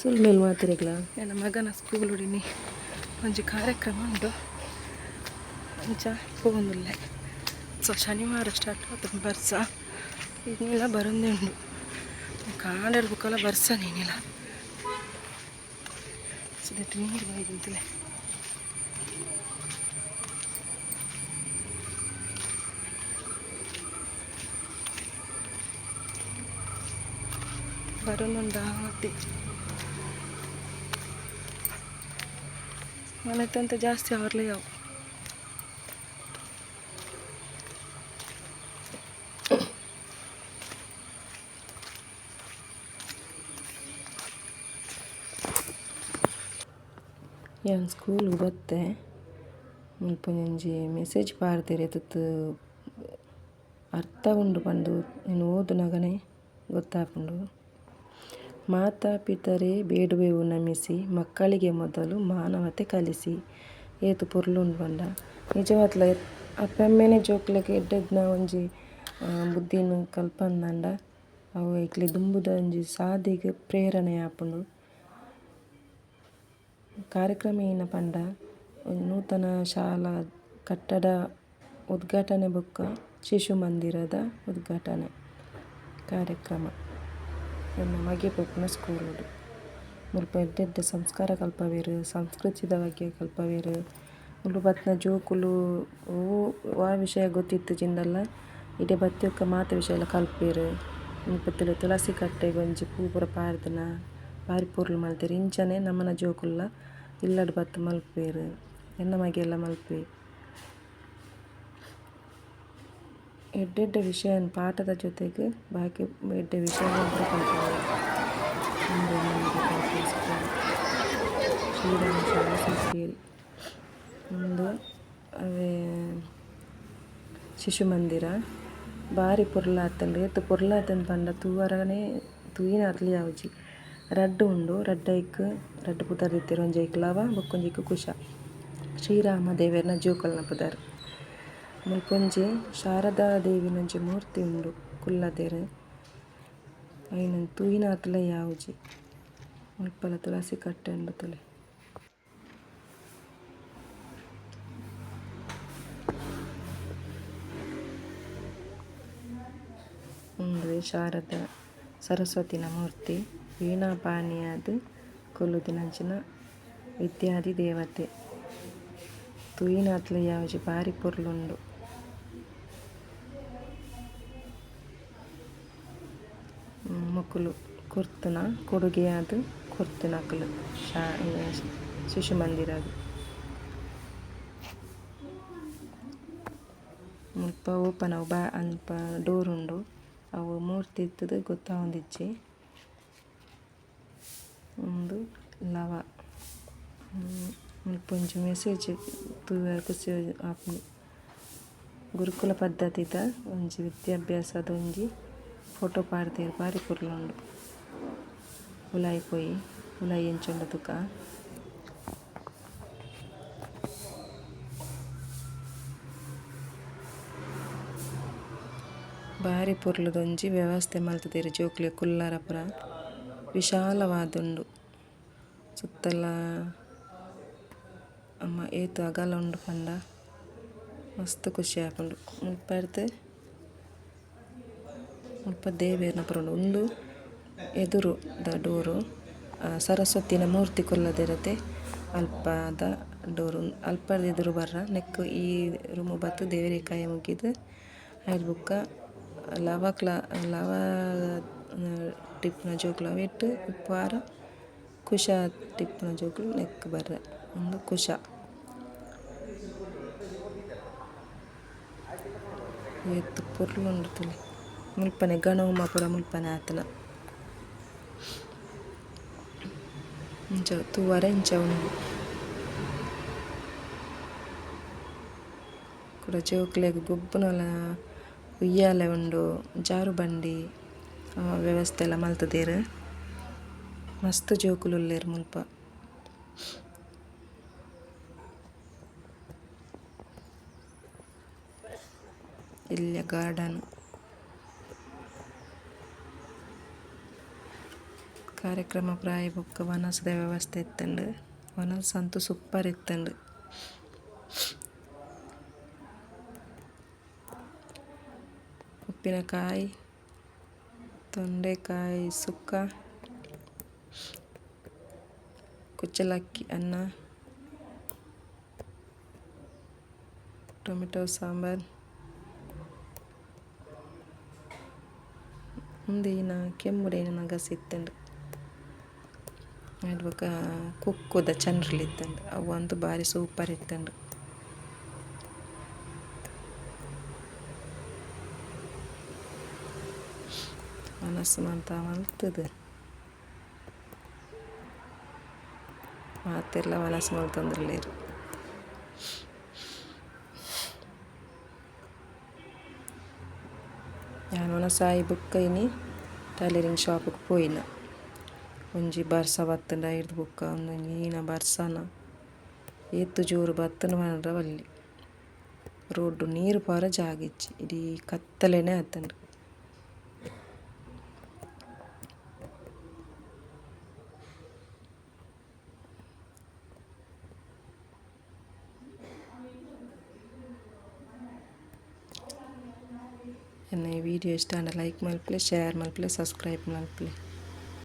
ಸುಳ್ಳು ಮಾತಿರಗ್ಲ ನನ್ನ ಮಗನ ಸ್ಕೂಲ್ ಉಡಿನಿ ಒಂಜಿ ಕಾರ್ಯಕ್ರಮ ಉಂಟು ಅಂಚ ಹೋಗೊಂದುಲ್ಲ. ಸೊ ಶನಿವಾರ ಸ್ಟಾರ್ಟ್ ಆಯ್ತು ಬರ್ಸ ಇನ್ನಿಲ್ಲ ಬರೋದೇ ಉಂಡು ಕಾಂಡರ್ ಬುಕ್ಕಲ್ಲ ಬರ್ಸ ನೀನಿಲ್ಲ ಸದ್ಯಕ್ಕೆ ನೀರು ಬೈದಂತಲೇ ಬರೋನುಂಡಾತಿ ಮನೆತಂತ ಜಾಸ್ತಿ ಅವರ್ಲೇ ಯಾವ ಯಾನ್ ಸ್ಕೂಲ್ಗೆ ಬತ್ತೆ ಮುಲ್ಪೊಂಜಿ ಮೆಸೇಜ್ ಪಾಡ್ದೆರ್ ಎತ್ತುತ್ತು ಅರ್ಥ ಉಂಡು ಪಂಡು ನೀನು ಓದು ನಗನೆ ಗೊತ್ತಾಪುಂಡು. ಮಾತಾ ಪಿತರೇ ಬೇಡುವೆವು ನಮಿಸಿ ಮಕ್ಕಳಿಗೆ ಮೊದಲು ಮಾನವತೆ ಕಲಿಸಿ ಏತು ಪೊರ್ಲುಂಡು ಪಂಡ ನಿಜವಾತ್ಲ ಅಪ್ಪಮ್ಮೆನೆ ಜೋಕ್ಲೆಗ್ ಎಡ್ಡೆಡ್ನ ಒಂಜಿ ಬುದ್ಧಿನ್ ಕಲ್ಪಂದಂಡ ಅವು ಐಕ್ಲೆ ದುಂಬುದ ಒಂಜಿ ಸಾದಿಗ್ ಪ್ರೇರಣೆ ಆಪುಂಡು. ಕಾರ್ಯಕ್ರಮ ಏನ ಪಂಡ ಒಂದು ನೂತನ ಶಾಲಾ ಕಟ್ಟಡ ಉದ್ಘಾಟನೆ ಬೊಕ್ಕ ಶಿಶು ಮಂದಿರದ ಉದ್ಘಾಟನೆ ಕಾರ್ಯಕ್ರಮ ನನ್ನ ಮಗೆ ಪೊಪ್ಪುನ ಸ್ಕೂಲುಡು ಮುಲ್ಪ ಎಡ್ಡೆಡ್ಡೆ ಸಂಸ್ಕಾರ ಕಲ್ಪವೆರು ಸಂಸ್ಕೃತಿದ ಬಗ್ಗೆ ಕಲ್ಪವೆರು ಮುಲ್ಪ ಬತ್ನ ಜೋಕುಲು ಆ ವಿಷಯ ಗೊತ್ತಿತ್ತು ಜಿಂದಲ್ಲ ಇಡೆ ಬತ್ತಿಯೊಕ್ಕ ಮಾತ ವಿಷಯ ಎಲ್ಲ ಕಲ್ಪೆರು. ಮುಲ್ಪತ್ತುಲು ತುಳಸಿ ಕಟ್ಟೆಗೆ ಒಂಜಿ ಪೂ ಪೂರ ಪಾರ್ದನ ಬಾರಿ ಪೊರ್ಲು ಮಲ್ತೆರ್ ಇಂಚನೆ ನಮ್ಮನ ಜೋಕುಲ್ಲ ಇಲ್ಲಡ್ ಬತ್ತು ಮಲ್ಪೆರು ಎನ್ನ ಮಗೆ ಎಲ್ಲ ಮಲ್ಪೆ ಎಡ್ಡೆಡ್ಡೆ ವಿಷಯ ಪಾಠದ ಜೊತೆಗೆ ಬಾಕಿ ಎಡ್ಡೆ ವಿಷಯಗಳು ಕೂಡ ಕಲ್ಪೆರು. ಶ್ರೀರಾಮ ಶಾಲೆ ಸಿಕ್ಕೇರಿ ಒಂದು ಅವೇ ಶಿಶು ಮಂದಿರ ಬಾರಿ ಪೊರ್ಲಾತಂಡು ಏತು ಪೊರ್ಲಾತಂದು ಪಂಡ ತೂವರನೇ ತೂಯಿನ ಅರ್ಲಿ ಯಾವುಜಿ ರಡ್ಡು ಉಂಡು ರಡ್ಡೈಕ್ ರಡ್ಡು ಪುದರ್ ದಿತ್ತೆರ್ ಒಂಜೈಕ್ ಲವ ಬೊಕ್ಕೊಂಜಿಕ್ ಕುಶ ಶ್ರೀರಾಮ ದೇವೆರ್ನ ಜೋಕಲ್ನ ಪುದರ್ ಮುಲ್ಪೊಂಜಿ ಶಾರದಾ ದೇವಿನಂಜಿ ಮೂರ್ತಿ ಉಂಡು ಕುಲ್ಲದೆರ್ ಐನ ತೂಯಿನ ಅತ್ಲ ಯಾವುಜಿ ಮುಲ್ಪಲ ತುಳಸಿ ಕಟ್ಟೆ ಉಂಡು ತುಲೆ ಉಂದು ಶಾರದಾ ಸರಸ್ವತಿನ ಮೂರ್ತಿ ವೀಣಾ ಪಾಣಿಯಾದ್ ಕೊಲ್ಲುದಿನಂಚಿನ ವಿದ್ಯಾದಿ ದೇವತೆ ತೂಯಿನ ಅತ್ಲ ಯಾವುಜಿ ಬಾರಿ ಪೊರ್ಲುಂಡು. ಮೊಕ್ಕಲು ಕುರ್ತುನ ಕೊಡುಗೆಯಾದ್ ಕೊರ್ತುನಕುಲು ಶಿಶು ಮಂದಿರದು ಮುಲ್ಪ ಓಪನ್ ಅವು ಅಲ್ಪ ಡೋರ್ ಉಂಡು ಅವು ಮೂರ್ತಿ ಇತ್ತದ ಗೊತ್ತಾವೊಂದಿಜ್ಜಿ ಒಂದು ಲವ ಮುಲ್ಪೊಂಜಿ ಮೆಸೇಜ್ ತೂವರೆ ಖುಷಿ ಆಪುಂಡು. ಗುರುಕುಲ ಪದ್ಧತಿದ ಒಂಜಿ ವಿದ್ಯಾಭ್ಯಾಸದ ಒಂಜಿ ಫೋಟೋ ಪಾಡ್ದೆರ್ ಬಾರಿ ಪೊರ್ಲುಂಡು. ಉಲಾಯಿ ಪೋಯಿ ಉಲಾಯಿ ಎಂಚುಂಡು ತುಕ ಬಾರಿ ಪೊರ್ಲುದೊಂಜಿ ವ್ಯವಸ್ಥೆ ಮಲ್ತುದೆರ್ ಜೋಕ್ಲೆಗ್ ಕುಲ್ಲರ ಪುರ ವಿಶಾಲವಾದುಂಡು ಸುತ್ತಲ ಅಮ್ಮ ಏತು ಅಗಲ ಉಂಡು ಪಂಡ ಮಸ್ತ್ ಖುಷಿ ಆಪುಂಡು. ಮುಲ್ಪ ದೇವೆರ್ನ ಪುರ ಉಂಡು ಉಂದು ಎದುರು ದ ಡೋರು ಸರಸ್ವತಿನ ಮೂರ್ತಿ ಕೊಲ್ಲದೆರತೆ ಅಲ್ಪದ ಡೋರು ಅಲ್ಪದ ಎದುರು ಬರ್ರ ನೆಕ್ಕ್ ಈ ರೂಮು ಬತ್ತು ದೇವೆರೆ ಕೈ ಮುಗಿದು ಐಲ್ ಬುಕ್ಕ ಲವ ಟಿಪ್ನ ಜೋಕುಲು ಅವೆಟ್ ಉಪ್ಪಾರ ಕುಶ ಟಿಪ್ನ ಜೋಕುಲು ನೆಕ್ಕ್ ಬರ್ರ ಒಂದು ಕುಶ ಏತು ಪೊರ್ಲುಂಡು ತುಲೆ ಮುಲ್ಪನೆ ಗಣೋಮ ಪೂರ ಮುಲ್ಪನೆ ಆತನ ಇಂಚ ತೂವರೆ ಇಂಚ ಉಂಡು ಕೂಡ ಜೋಕ್ಲೆಗ್ ಗೊಬ್ಬುನಲ ಉಯ್ಯಾಲೆ ಉಂಡು ಜಾರು ಬಂಡಿ ವ್ಯವಸ್ಥೆ ಎಲ್ಲ ಮಲ್ತುದೆರ್ ಮಸ್ತ್ ಜೋಕುಲು ಉಲ್ಲೆರ್ ಮುಲ್ಪ. ಇಲ್ಲಿಯ ಗಾರ್ಡನ್ ಕಾರ್ಯಕ್ರಮ ಪ್ರಾಯ ಬೊಕ್ಕ ವನಸದ ವ್ಯವಸ್ಥೆ ಇತ್ತಂಡು ವನಸ ಅಂತೂ ಸೂಪರ್ ಇತ್ತಂಡು. ಉಪ್ಪಿನಕಾಯಿ, ತೊಂಡೆಕಾಯಿ ಸುಕ್ಕ, ಕುಚ್ಚಲಕ್ಕಿ ಅನ್ನ, ಟೊಮೆಟೊ ಸಾಂಬಾರ್, ಮುಂದಿನ ಕೆಮ್ಮುಡೇನ ನಗಸಿ ಇತ್ತಂಡು. ಅದು ಬೊಕ ಕುಕ್ಕುದ ಚಂಡ್ರಲ್ ಇತ್ತಂಡು, ಅವು ಅಂತೂ ಭಾರಿ ಸೂಪರ್ ಇತ್ತಂಡು. ಮನಸ್ಸು ಮಂತ ಮಲ್ತದು ಮಾತೆಲ್ಲ ಮನಸ್ಸು ಮಲ್ತಂದ್ರಲ್ಲೇರು. ನಾನು ಸಾಯಿ ಬುಕ್ಕೈನಿ ಟೈಲರಿಂಗ್ ಶಾಪಿಗೆ ಪೋಯಿನ ಒಂಜಿ ಬರ್ಸ ಬತ್ತಂಡ ಹಿಡ್ದು ಬುಕ್ಕ ಒಂದು ನೀನ ಬರ್ಸನ ಏತು ಜೋರು ಬತ್ತನ ಮಾಡ್ರ ಬಲ್ಲಿ ರೋಡ್ಡು ನೀರು ಪಾರ ಜಾಗಿಚ್ಚಿ ಇಡೀ ಕತ್ತಲೆನೇ ಆತಂಡು. ಎನ್ನ ಈ ವಿಡಿಯೋ ಇಷ್ಟ ಆಂಡ ಲೈಕ್ ಮಲ್ಪಲೆ, ಶೇರ್ ಮಲ್ಪಲೆ, ಸಬ್ಸ್ಕ್ರೈಬ್ ಮಲ್ಪಲೆ.